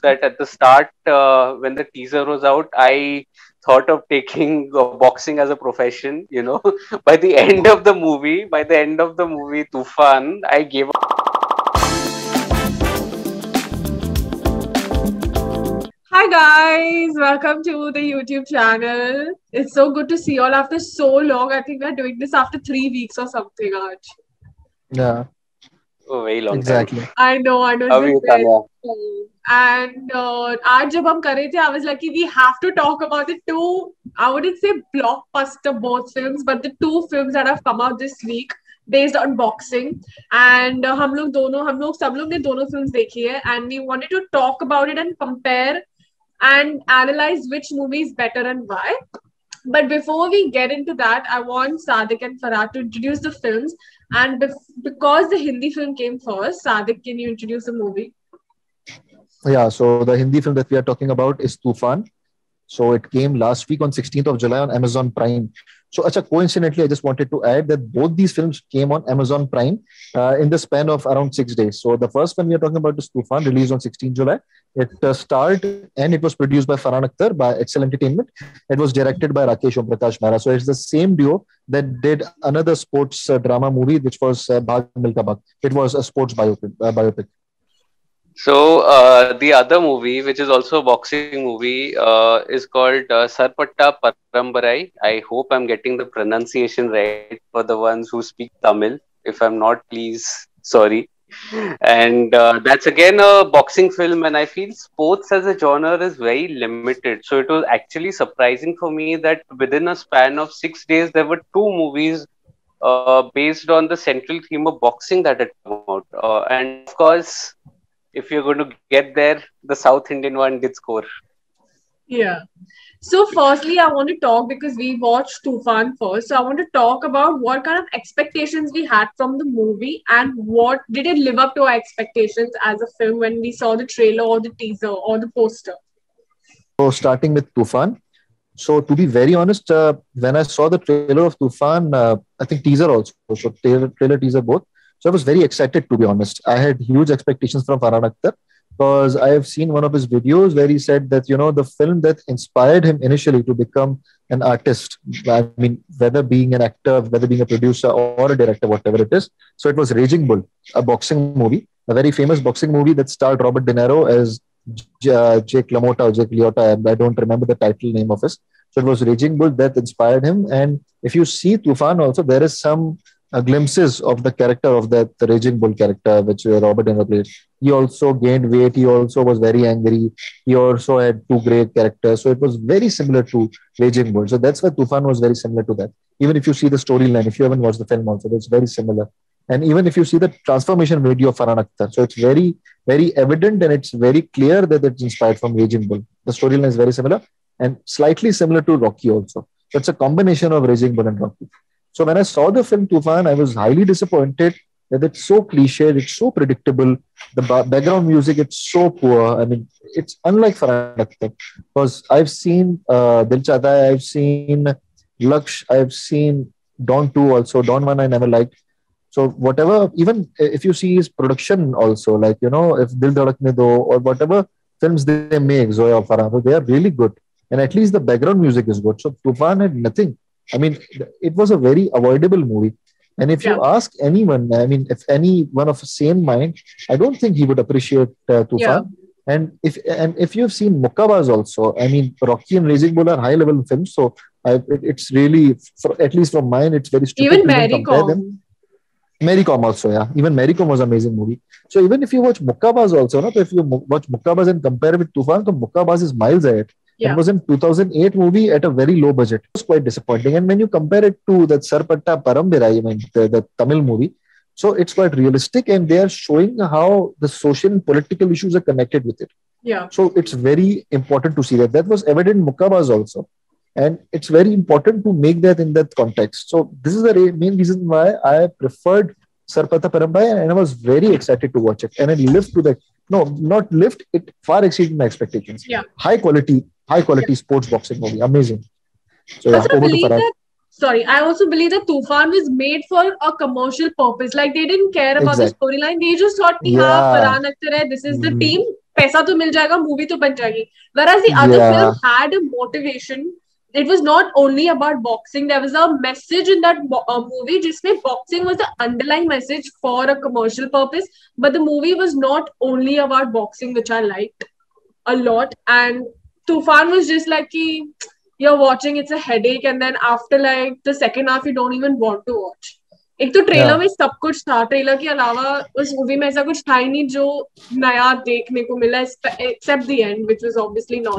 that at the start, when the teaser was out, I thought of taking boxing as a profession. By the end of the movie, Tufan, I gave up. Hi guys, welcome to the YouTube channel. It's so good to see you all after so long. I think we're doing this after 3 weeks or something, Arch. Yeah, A very long time. exactly. I know, How it's are been you, very Tanya? long. And आज जब हम कर रहे थे, I was like, we have to talk about the two, I wouldn't say blockbuster both films, but the two films that have come out this week based on boxing. And हम लोग सब लोग ने दोनों films देखी है, and we wanted to talk about it and compare and analyze which movie is better and why. But before we get into that, I want Sadik and Farah to introduce the films. And because the Hindi film came first, Sadik, can you introduce the movie? Yeah, so the Hindi film that we are talking about is Tufan. So it came last week on 16th of July on Amazon Prime. So, coincidentally, I just wanted to add that both these films came on Amazon Prime in the span of around 6 days. So the first one we are talking about is Tufan, released on 16th July. It starred and it was produced by Farhan Akhtar by Excel Entertainment. It was directed by Rakesh Omprakash Mehra. So it's the same duo that did another sports drama movie, which was Bhag Milka Bhag. It was a sports biopic. So the other movie, which is also a boxing movie, is called Sarpatta Parambarai. I hope I'm getting the pronunciation right for the ones who speak Tamil. If I'm not, please, sorry. And that's again a boxing film, and I feel sports as a genre is very limited. So it was actually surprising for me that within a span of 6 days, there were two movies based on the central theme of boxing that had come out. And of course, if you're going to get there, the South Indian one did score. Yeah. So firstly, I want to talk because we watched Tufan first. So I want to talk about what kind of expectations we had from the movie and what did it live up to our expectations as a film when we saw the trailer or the teaser or the poster. So starting with Tufan. So to be very honest, when I saw the trailer of Tufan, I think teaser also, so trailer teaser both. So I was very excited, to be honest. I had huge expectations from Farhan Akhtar because I have seen one of his videos where he said that, the film that inspired him initially to become an artist, I mean, whether being an actor, whether being a producer or a director, whatever it is. So it was Raging Bull, a boxing movie, a very famous boxing movie that starred Robert De Niro as Jake LaMotta or Jake Liotta. I don't remember the title name of his. So it was Raging Bull that inspired him. And if you see Tufan also, there is some glimpses of the character of that Raging Bull character, which Robert De Niro played. He also gained weight. He also was very angry. He also had two great characters. So it was very similar to Raging Bull. So that's why Tufan was very similar to that. Even if you see the storyline, if you haven't watched the film also, it's very similar. And even if you see the transformation video of Farhan Akhtar, so it's very, very evident and it's very clear that it's inspired from Raging Bull. The storyline is very similar and slightly similar to Rocky also. So it's a combination of Raging Bull and Rocky. So when I saw the film Tufan, I was highly disappointed that it's so cliched, it's so predictable. The background music, it's so poor. I mean, it's unlike Farhan Akhtar because I've seen Dil Chahta Hai, I've seen Laksh, I've seen Don 2 also. Don 1 I never liked. So whatever, even if you see his production also, like, if Dil Dhadakne Do or whatever films they make, Zoya or Farhan, so they are really good. And at least the background music is good. So Tufan had nothing. I mean, it was a very avoidable movie. And if you ask anyone, I mean, if anyone of sane mind, I don't think he would appreciate Tufan. Yeah. And if you've seen Mukkabaz also, I mean, Rocky and Raging Bull are high level films. So it's really, at least from mine, it's very stupid Even to Mary compare Com. them. Mary Com also, yeah. Even Mary Com was an amazing movie. So even if you watch Mukkabaz also, so if you watch Mukkabaz and compare it with Tufan, so Mukkabaz is miles ahead. Yeah. It was in 2008 movie at a very low budget. It was quite disappointing. And when you compare it to that Sarpatta Parambarai, I mean, the Tamil movie, so it's quite realistic and they are showing how the social and political issues are connected with it. Yeah. So it's very important to see that. That was evident in Mukkabaz also. And it's very important to make that in that context. So this is the main reason why I preferred Sarpatta Parambarai and I was very excited to watch it. And it lived to that. No, not lived. It far exceeded my expectations. Yeah. High quality sports boxing movie. Amazing. So yeah, over to Farhan. I also believe that Tufan was made for a commercial purpose. Like they didn't care about the storyline. They just thought, Farhan Akhtar hai, this is the team. पैसा तो मिल जाएगा, movie तो बन जाएगी. Whereas the other film had a motivation. It was not only about boxing. There was a message in that movie. जिसमें boxing was the underlying message for a commercial purpose. But the movie was not only about boxing, which I liked a lot. And Tufan was just like, you're watching, it's a headache. And then after like the second half, you don't even want to watch. एक तो trailer में सब कुछ था, trailer के अलावा उस movie में ऐसा कुछ था ही नहीं जो नया देखने को मिला, except the end, which was obviously not.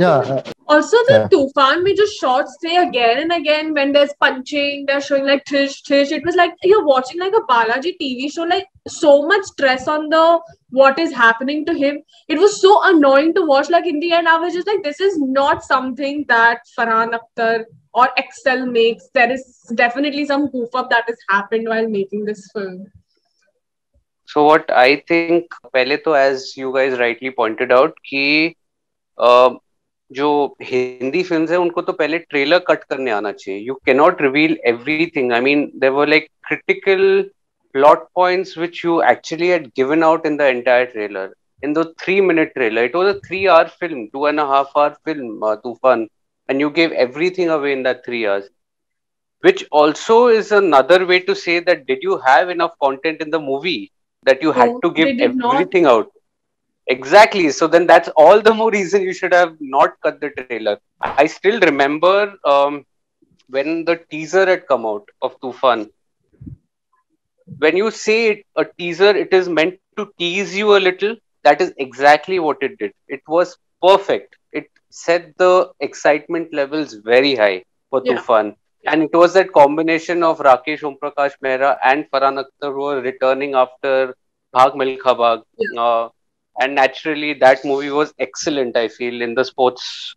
Also, the Tufan में जो shots थे again and again when there's punching, they're showing like Trish. It was like you're watching like a Balaji TV show, like so much stress on the what is happening to him. It was so annoying to watch. Like in the end, I was just like, this is not something that Farhan Akhtar or Excel makes. There is definitely some goof up that has happened while making this film. So what I think, पहले तो as you guys rightly pointed out कि जो Hindi films है उनको तो पहले trailer cut करने आना चाहिए. You cannot reveal everything. I mean, there were like critical plot points which you actually had given out in the entire trailer. In the 3-minute trailer, it was a 3-hour film, 2.5-hour film, Tufan, and you gave everything away in that 3 hours. Which also is another way to say that did you have enough content in the movie that you had to give everything out? Exactly. So then that's all the more reason you should have not cut the trailer. I still remember when the teaser had come out of Tufan. When you say a teaser, it is meant to tease you a little. That is exactly what it did. It was perfect. It set the excitement levels very high for Tufan. And it was that combination of Rakesh Omprakash Mehra and Farhan Akhtar who were returning after Bhag Milkha Bhag. And naturally, that movie was excellent, I feel, in the sports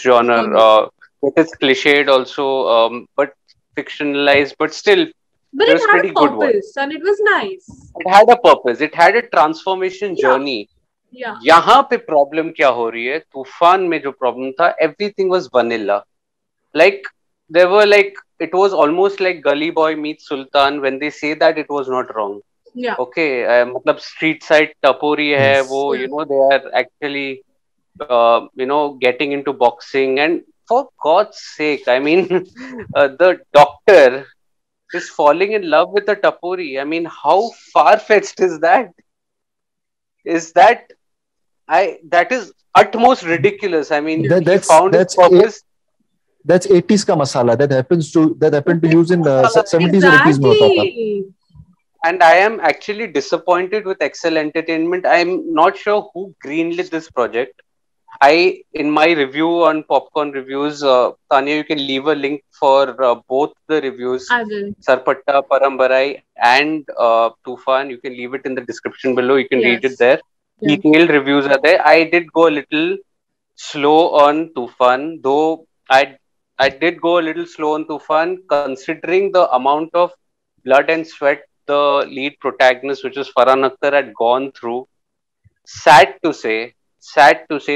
genre. It is cliched also, but fictionalized, but still, but it was had a purpose, and it was nice. It had a purpose. It had a transformation journey. यहाँ पे problem क्या हो रही है? तूफान में जो problem था, everything was vanilla. Like, there were like, it was almost like Gully Boy meets Sultan. When they say that, it was not wrong. Okay, मतलब street side टपोरी है वो, you know, they are actually you know, getting into boxing, and for God's sake, I mean, the doctor is falling in love with a tapori. I mean, how far-fetched is that? That is utmost ridiculous. I mean, he found his purpose. That's 80s ka masala. That happened to use in 70s or 80s mein hota tha. And I am actually disappointed with Excel Entertainment. I'm not sure who greenlit this project. In my review on Popcorn Reviews, Tanya, you can leave a link for both the reviews. I will. Sarpatta Parambarai and Tufan. You can leave it in the description below. You can read it there. Detailed reviews are there. I did go a little slow on Tufan, though I did go a little slow on Tufan, considering the amount of blood and sweat the lead protagonist, which is Farhan Akhtar, had gone through. Sad to say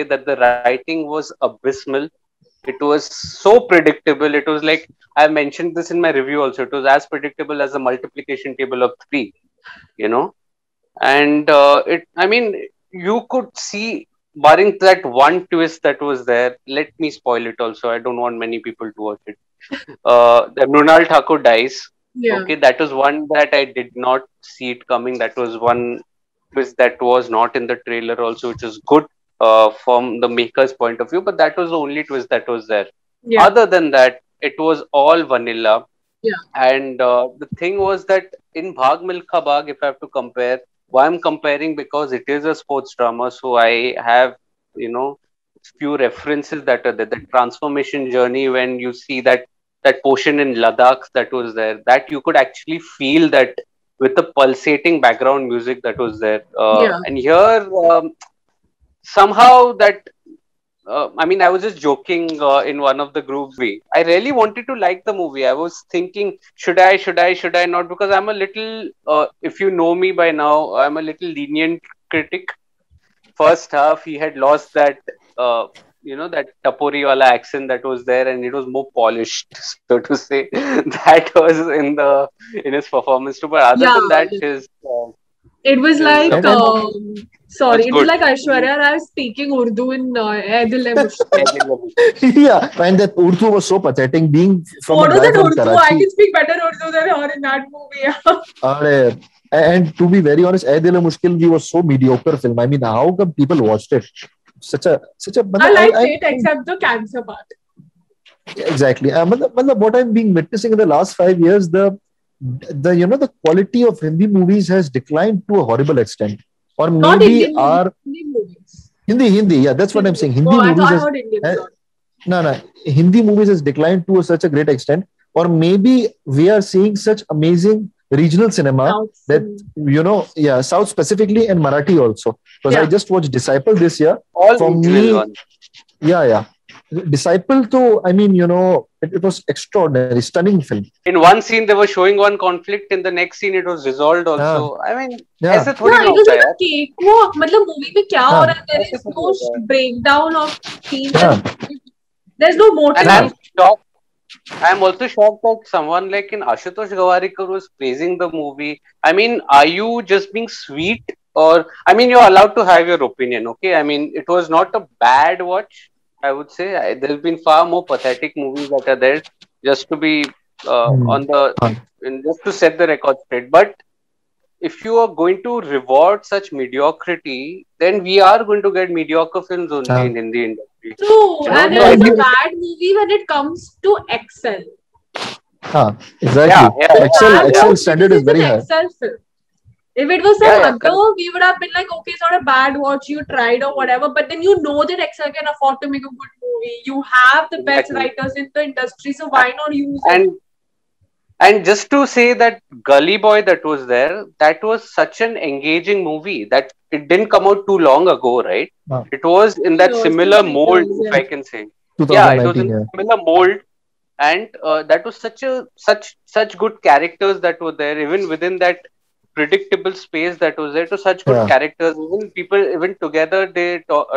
that the writing was abysmal. It was so predictable. It was like, I mentioned this in my review also, it was as predictable as a multiplication table of 3, you know. And I mean, you could see, barring that one twist that was there, let me spoil it also, I don't want many people to watch it. That Mrunal Thakur dies. Okay, that was one that I did not see it coming. That was one twist that was not in the trailer also, which is good from the maker's point of view, but that was the only twist that was there. Other than that, it was all vanilla. And the thing was that in Bhag Milkha Bhag, if I have to compare, why I'm comparing, because it is a sports drama, so I have, you know, few references that are there. The transformation journey, when you see that portion in Ladakh that was there, that you could actually feel that with the pulsating background music that was there. And here, somehow that, I mean, I was just joking in one of the groups. I really wanted to like the movie. I was thinking, should I not? Because I'm a little, if you know me by now, I'm a little lenient critic. First half, he had lost that, you know, that Tapori wala accent that was there, and it was more polished, so to say. That was in his performance too. But other than that, It was like, And sorry, was it was good. like Aishwarya Rai speaking Urdu in Ae Dil Hai Mushkil. yeah, and that Urdu was so pathetic. Being from a What was guy it from Urdu? I Karachi, can speak better Urdu than her in that movie. uh, and to be very honest, Ae Dil Hai Mushkil we was so mediocre film. I mean, how come people watched it? Such a. I liked I it except the cancer part. exactly. What I'm being witnessing in the last 5 years, the quality of Hindi movies has declined to a horrible extent. Or Not maybe Indian movies, our Indian movies. Hindi, yeah, that's what I'm Hindi. saying. Oh, Hindi I thought movies I has heard Indian. uh, Sorry. no, Hindi movies has declined to such a great extent, or maybe we are seeing such amazing regional cinema South that cinema. yeah, South specifically and Marathi also. Because I Yeah. just watched Disciple this year. All For regional me, ones. yeah. Disciple, though, I mean, it was extraordinary, stunning film. In one scene, they were showing one conflict. In the next scene, it was resolved हाँ, also. I mean, yeah, ऐसे थोड़ी Yeah, ना it was होता है like a यार. cakewalk. मतलब movie में क्या हो हाँ, रहा है? There ऐसे is थोड़ी no होता है. breakdown of scenes. yeah, There's no And motive. I'm yeah, shocked. I'm also shocked that someone like in Ashutosh Gawarikar was praising the movie. I mean, are you just being sweet? Or, I mean, you're allowed to have your opinion, okay? I mean, it was not a bad watch, I would say. There's been far more pathetic movies that are there just to be Hmm. on the, हाँ, just to set the record straight. But if you are going to reward such mediocrity, then we are going to get mediocre films only हाँ, in Hindi industry. True. And So it I is a think, bad movie when it comes to Excel. हाँ, yeah, exactly. yeah, yeah, Excel, Bad yeah, Excel watch standard because is it's an very high. Excel film. If it was yeah, some yeah, correct. other, we would have been like, okay, it's not a bad watch, you tried or whatever. But then you know that Excel can afford to make a good movie. You have the best Exactly. writers in the industry, so why not use it? And just to say that Gully Boy that was there, that was such an engaging movie that it didn't come out too long ago, right? हाँ, It was in that Years, similar 2-3 mold, years, if yeah. I can say. Yeah, it was 2019, in yeah. similar mold, and that was such good characters that were there. Even within that predictable space that was there, to such good Yeah, characters. Even people, even together, they talk.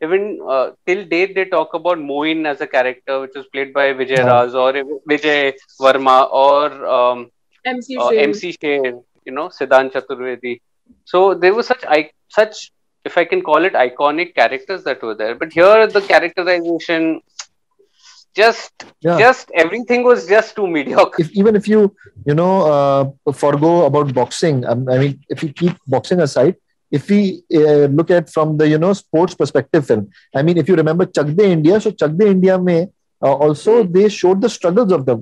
Even till date, they talk about Moin as a character, which was played by Vijay हाँ, Raj or Vijay Verma or MC Shane. MC Shane, Siddhant Chaturvedi. So there were such, if I can call it, iconic characters that were there. But here, the characterization, just yeah. just everything was just too mediocre. Even if you forgo about boxing, I mean, if you keep boxing aside, if we look at from the sports perspective film, I mean, if you remember Chak De India, so Chak De India may also Hmm. they showed the struggles of the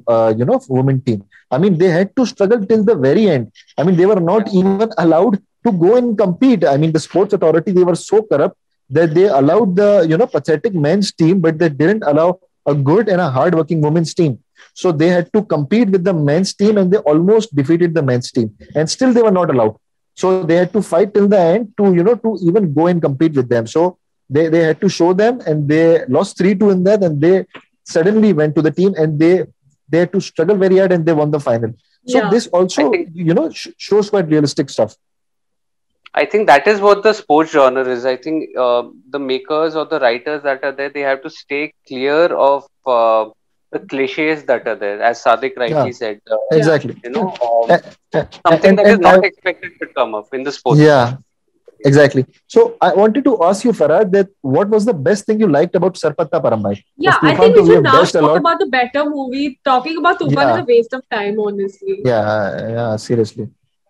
women team. I mean, they had to struggle till the very end. I mean, they were not Yeah. even allowed to go and compete. I mean, the sports authority, they were so corrupt that they allowed the pathetic men's team, but they didn't allow a good and a hard-working women's team. So they had to compete with the men's team, and they almost defeated the men's team, and still they were not allowed. So they had to fight till the end to to even go and compete with them. So they had to show them, and they lost 3-2 in that, and they suddenly went to the team, and they had to struggle very hard, and they won the final. So Yeah. this I also think shows quite realistic stuff. I think that is what the sports genre is. I think the makers or the writers that are there, they have to stay clear of the cliches that are there, as Sadiq rightly Yeah, said. Yeah. exactly. Uh, uh, Something that is and not expected to come up in the sports. yeah, exactly. So I wanted to ask you, Farad, that what was the best thing you liked about Sarpatta Parambai? Yeah, I Tufan think to we we should have now dashed a talk lot. about the better movie. Talking about Tufan is Yeah, a waste of time, honestly. yeah, seriously.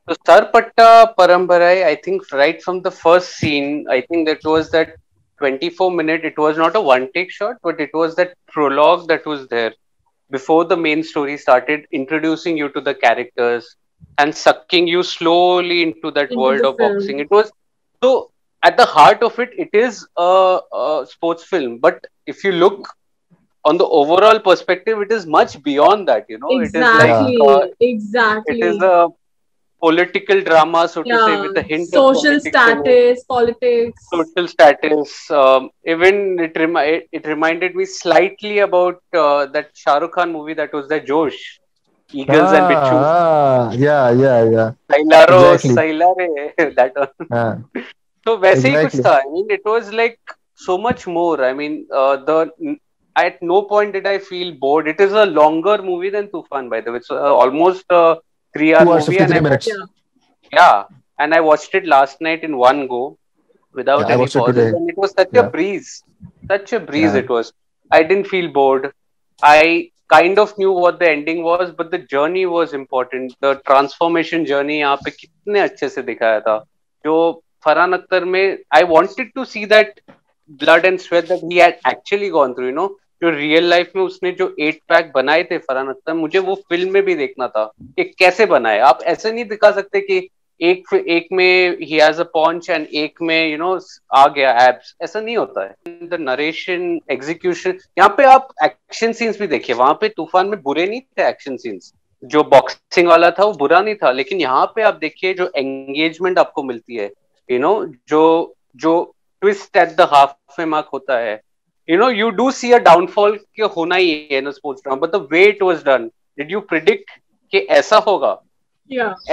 So Sarpatta Parambarai, I think right from the first scene, I think that was that 24-minute. It was not a one-take shot, but it was that prologue that was there before the main story started, introducing you to the characters and sucking you slowly into that Into world the of boxing. film. It was so at the heart of it, it is a sports film. But if you look on the overall perspective, it is much beyond that. It is like Yeah, Exactly. it is Exactly. a political drama, so to say, Yeah. with a hint of Social politics in it, status, politics. social status. Even it reminded me slightly about that Shah Rukh Khan movie that was the Josh, Eagles and Bichhu. yeah. Sailaro, Exactly. Sailare, that one. Uh, So वैसे ही कुछ exactly. था. I mean, it was like so much more. I mean, at no point did I feel bored. It is a longer movie than Tufan, by the way. It's almost a 3 hour 2 hours movie, and 53 I watched. minutes. Yeah. Yeah, and I watched it last night in one go without Yeah, I any watched it pauses, today. and it was such a Yeah, breeze, such a breeze yeah, it was. I didn't feel bored. I kind of knew what the ending was, but the journey was important. The transformation journey यहाँ पे कितने अच्छे से दिखाया था. जो फरहान अख्तर में, I wanted to see that blood and sweat that he had actually gone through. जो रियल लाइफ में उसने जो 8 पैक बनाए थे फरहान अख्तर, मुझे वो फिल्म में भी देखना था कि कैसे बनाए. आप ऐसे नहीं दिखा सकते कि एक में ही हैज अ पॉन्च एंड एक में आ गया एब्स. ऐसा नहीं होता है. द नरेशन, एग्जीक्यूशन, यहाँ पे आप एक्शन सीन्स भी देखिए. वहां पे तूफान में बुरे नहीं थे एक्शन सीन्स. जो बॉक्सिंग वाला था वो बुरा नहीं था, लेकिन यहाँ पे आप देखिए जो एंगेजमेंट आपको मिलती है, जो जो twist at the half mark होता है. You do see a downfall कि होना ही है in a sports drama, but the way it was done, did you predict कि ऐसा होगा,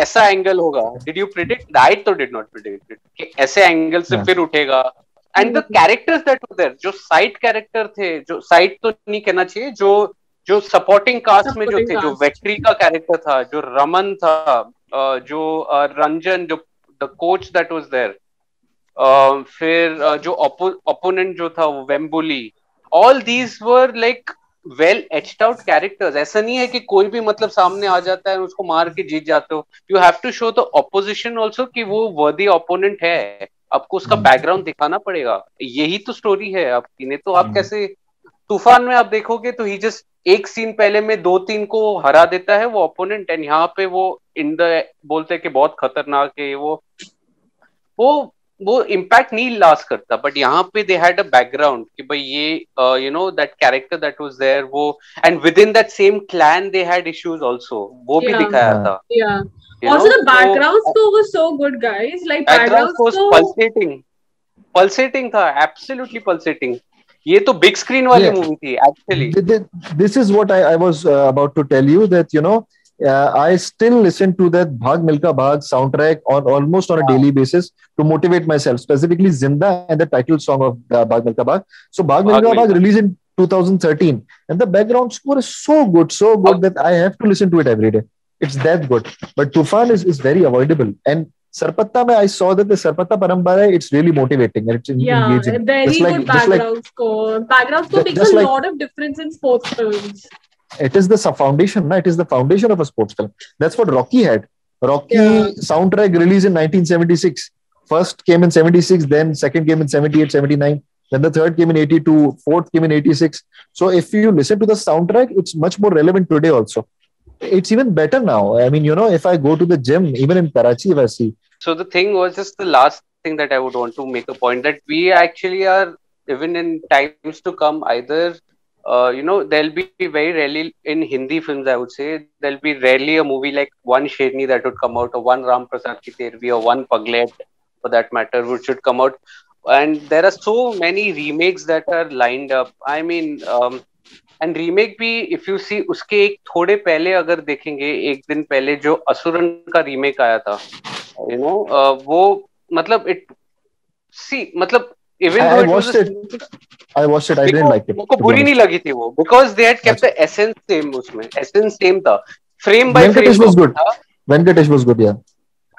ऐसा एंगल होगा? Did you predict? I तो did not predict it कि ऐसे एंगल से yeah, फिर उठेगा. And the characters that were there, जो साइड कैरेक्टर थे, जो साइड तो नहीं कहना चाहिए, जो सपोर्टिंग कास्ट में जो थे, जो वेट्री का कैरेक्टर था, जो रमन था, जो रंजन, जो the coach that was there, फिर जो ओपोनेंट जो था वो Vembuli. All these were like well etched out characters. ऐसा नहीं है कि कोई भी मतलब सामने आ जाता है और उसको मार के जीत जाते हो. You have to show the opposition also कि वो वर्दी ओपोनेंट है. आपको उसका बैकग्राउंड दिखाना पड़ेगा. यही तो स्टोरी है आपकी. नहीं तो आप कैसे. तूफान में आप देखोगे तो ही जस्ट एक सीन पहले में 2-3 को हरा देता है वो ओपोनेंट, एंड यहाँ पे वो इन द बोलते हैं कि बहुत खतरनाक है वो वो इम्पैक्ट नहीं लास्ट करता. बट यहाँ पे दे हैड अ बैकग्राउंड कि भाई ये that character that was there वो, and within that same clan they had issues also. वो भी दिखाया था. Also the background score was so good, guys. Like background score pulsating था, absolutely pulsating. ये तो big screen वाली movie थी actually. This is what I was about to tell you, that I still listen to that Bhag Milka Bhag soundtrack almost on a daily basis to motivate myself, specifically Zinda and the title song of Bhag Milka Bhag. So Bhag Milka Bhag released in 2013, and the background score is so good that I have to listen to it every day. It's that good. But Tufan is very avoidable. And Sarpatta, I saw that the Sarpatta Parambara, it's really motivating and it's engaging. Very good background score. Background score makes a lot of difference in sports films. It is the foundation, it is the foundation of a sports film. That's what Rocky had. Rocky soundtrack released in 1976. First came in 76, then second came in 78, 79. Then the third came in 82, fourth came in 86. So if you listen to the soundtrack, it's much more relevant today also. It's even better now. I mean, if I go to the gym, even in Karachi, if I see. So the thing was just the last thing that I would want to make a point, that we actually are, even in times to come, either, there'll be very rarely in Hindi films, I would say, there'll be rarely a movie like one Sherni that would come out, or one Ram Prasad Ki Tervi, or one Paglet, for that matter, which should come out. And there are so many remakes that are lined up. I mean, and remake भी if you see, उसके एक थोड़े पहले अगर देखेंगे, एक दिन पहले जो असुरन का रीमेक आया था, वो मतलब इट सी मतलब even I watched it. I didn't like it. मुझको बुरी नहीं लगी थी वो, because they had kept the essence same. उसमें एसेंस सेम था. फ्रेम बाय फ्रेम था. Venkatesh was good. या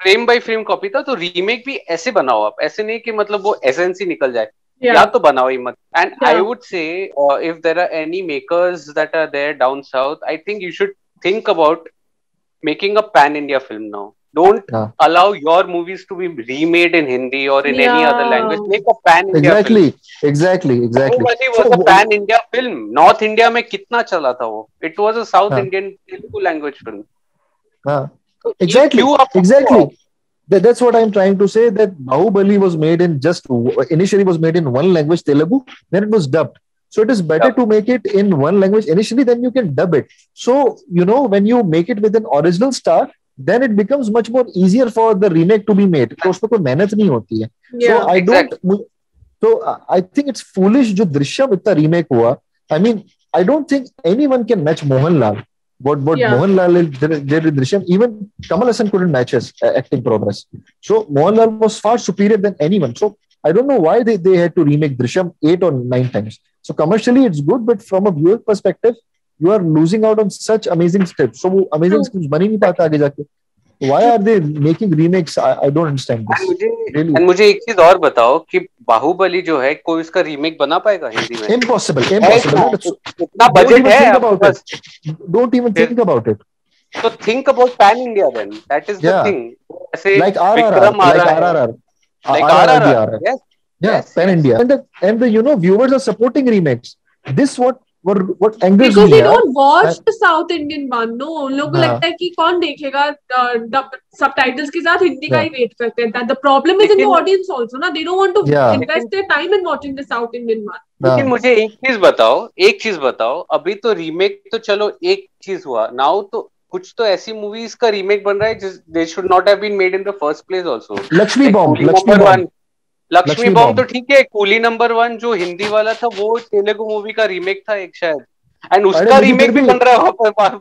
फ्रेम बाय फ्रेम कॉपी था. तो रीमेक भी ऐसे बनाओ आप, ऐसे नहीं कि मतलब वो एसेंस ही निकल जाए. या तो बनाओ ही मत. And I would say if there are any makers that are there down south, I think you should think about making a pan India film now. Don't allow your movies to be remade in Hindi or in any other language. Make a pan India film. Exactly. Nobody was a pan India film. North India में कितना चला था वो? It was a South Indian Telugu language film. Exactly. That's what I'm trying to say, that Bahubali was made in initially was made in one language, Telugu, then it was dubbed. So it is better to make it in one language initially, then you can dub it. So, when you make it with an original star, then it becomes much more easier for the remake to be made. तो उसमें कोई मेहनत नहीं होती है. So I think it's foolish जो दृश्यम इतना remake हुआ. I mean, I don't think anyone can match Mohanlal. What Mohanlal did with Drishyam, even Kamal Hassan couldn't match his acting progress. So Mohanlal was far superior than anyone. So I don't know why they had to remake Drishyam 8 or 9 times. So commercially it's good, but from a viewer perspective, you are losing out on such amazing scripts. So वो amazing scripts बन ही नहीं पाता आगे जाके. Why are they making remakes? I don't understand and this. मुझे Really, and मुझे एक चीज और बताओ कि बाहुबली जो है कोई उसका रीमेक बना पाएगा हिंदी में? impossible, है impossible. इतना That's- इतना Don't बजट even है think आपके about पास? it. Don't even फिर think about it. तो think about pan India then, that is the Yeah, thing. ऐसे like RRR, विक्रम आ like रहा है, RRR, लाइक RRR भी आरआरआर। आ रहा है. Yes Yeah, yes pan yes. India, and the viewers are supporting remakes. This what angers Because me, they यार. don't watch the South Indian one. No, उन लोगों को हाँ, लगता है कि कौन देखेगा subtitles के साथ हिंदी का yeah, ही वेट करते हैं. That the problem is in the लेकिन audience also. ना, they don't want to yeah, invest लेकिन their time in watching the South Indian one. लेकिन हाँ. मुझे एक चीज बताओ, अभी तो रीमेक तो चलो एक चीज हुआ, नाउ तो कुछ तो ऐसी मूवीज का रीमेक बन रहा है जिस they should not have been made in the first place also, Lakshmi like Bomb, Coolie Lakshmi number Bomb, one. Lakshmi Lakshmi bomb तो Bomb. ठीक है, कूली नंबर वन जो हिंदी वाला था वो तेलुगु मूवी का रीमेक था एक शायद, एंड अरे उसका लेकिन फिर रीमेक भी भी बन रहा है,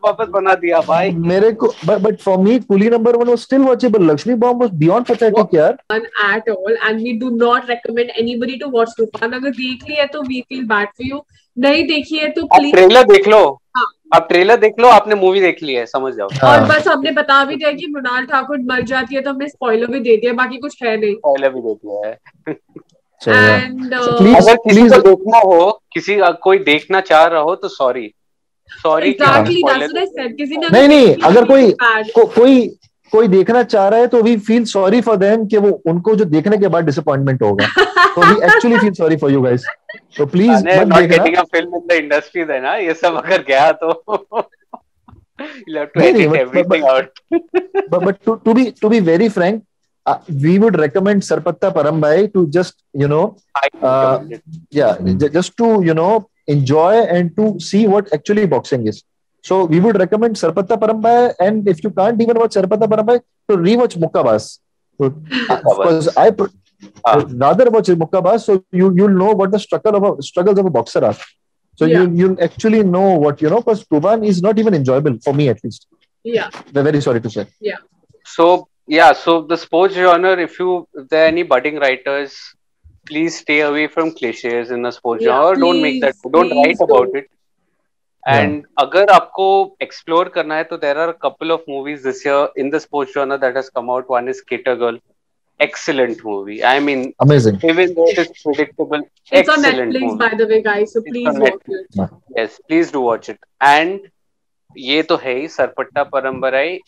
वापस बना दिया भाई। मेरे को, but for me, Coolie number one was still watchable. Lakshmi Bomb was beyond pathetic, यार. At all, and we do not recommend anybody to watch Tufan. अगर देख ली है तो we feel bad for you. नहीं देखी है तो आप please. ट्रेलर देख लो, हाँ. आप ट्रेलर देख लो, आपने मूवी देख ली है, समझ जाओ। और हाँ, बस हमने बता भी दिया कि मृणाल ठाकुर मर जाती है तो हमने स्पॉइलर भी दे दिया, बाकी कुछ है नहीं. ट्रेलर भी देख लिया है। so yeah. And So please, अगर किसी please, को देखना हो, कोई देखना चाह रहा हो तो सॉरी कि exactly, आपने that's what I said. किसी ने नहीं नहीं, देखी अगर तो कोई bad. कोई देखना चाह रहा है तो we feel sorry for them कि वो उनको जो देखने के बाद डिसअपॉइंटमेंट होगा. तो we actually feel sorry for you guys. तो प्लीज मत नॉट देखना. Getting a film in the industry देना, ये सब अगर गया तो you'll have to नहीं नहीं, edit everything out. but to be very frank, we would recommend Sarpatta Parambai to just I recommend it. yeah, just to enjoy and to see what actually boxing is. So we would recommend Sarpatta Parambai, and if you can't even watch Sarpatta Parambai, to rewatch Mukkabas. So, because I rather watch Mukkabas, so you'll know what the struggles of a boxer are. So Yeah. you'll actually know what because Tufan is not even enjoyable for me, at least. Yeah. We're very sorry to say. Yeah. So the sports genre, if there are any budding writers, please stay away from cliches in the sports Yeah, genre, or don't make that, don't please write about don't. it. And अगर आपको explore करना है तो there are a couple of movies this year in the sports genre that has come out. One is Skater Girl, excellent movie. I mean, Amazing. even though it is predictable, It's on excellent Netflix, movie. by the way, guys. So It's please on watch Netflix. it. Yes, please do watch it. And ये तो है ही, Sarpatta परंपराई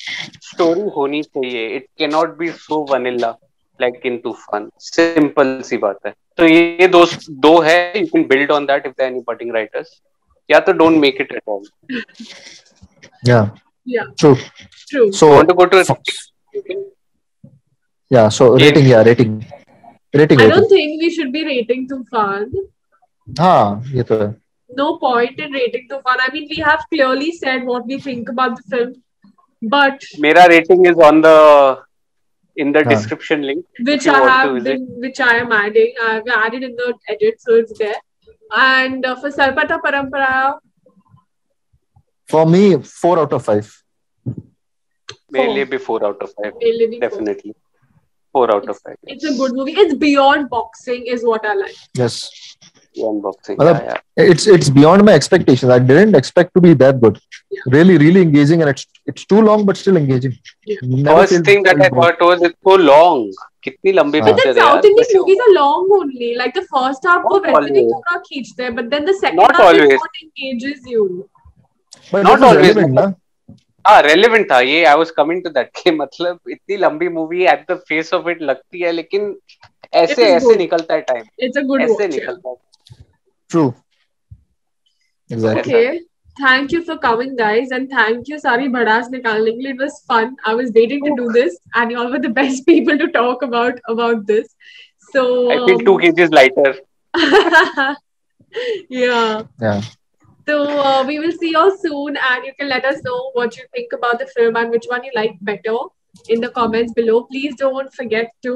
story होनी चाहिए. It can not be so vanilla like in Toofaan. Simple सी बात है. तो ये दो है, you can build on that if there any budding writers, या तो don't make it at all. Yeah. Yeah. True. So Want to go to yeah. So rating. I don't think we should be rating Tufan. हाँ, ये तो है. No point in rating Tufan. I mean, we have clearly said what we think about the film, but मेरा rating is on in the description link, which I am adding. I've added in the edit, so it's there. And for Sarpata Parampara, for me, 4 out of 5. मेरे लिए भी 4 out of 5. Definitely 4 out of 5. It's a good movie. It's beyond boxing, is what I like. Yes. Beyond boxing. Yeah. It's beyond my expectations. I didn't expect to be that good. Yeah. Really, really engaging, and it's too long, but still engaging. Yeah. First thing that I thought was it's so long. कितनी लंबी picture है. But South Indian movies are long only. Like the first half को वैसे भी थोड़ा खींचते हैं, but then the second half is what engages you. But not always, ना? हाँ, relevant था ये. I was coming to that कि मतलब इतनी लंबी movie at the face of it लगती है, लेकिन ऐसे निकलता है time. It's a good ऐसे watch. निकलता है. True. Exactly. Okay. Thank you for coming, guys, and thank you, Sari Bhadas निकालने के लिए. It was fun. I was waiting to do this, and you all were the best people to talk about this. So I feel 2 kgs lighter. Yeah. So we will see you all soon, and you can let us know what you think about the film and which one you like better in the comments below. Please don't forget to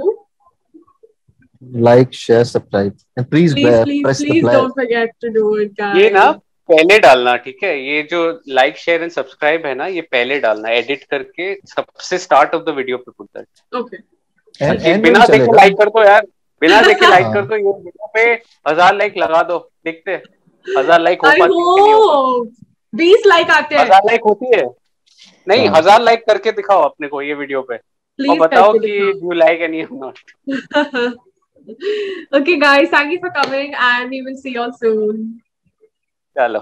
like, share, subscribe, and please press the bell. Don't forget to do it, guys. ये ना पहले डालना, ठीक है? ये जो like, share and subscribe है ना, ये पहले डालना, एडिट करके सबसे स्टार्ट ऑफ द वीडियो पे पुट दैट. ओके. बिना देखे लाइक कर दो यार, बिना देखे लाइक कर दो. ये वीडियो पे 1000 लाइक लगा दो, देखते 1000 लाइक हो पाती है. 20 लाइक आते हैं. 1000 लाइक होती है. नहीं, हाँ. 1000 लाइक करके दिखाओ अपने को ये वीडियो पे, और Please बताओ करके कि दिखाओ. you like any or not. Okay, guys, thank you for coming, and we will see you all soon. चलो.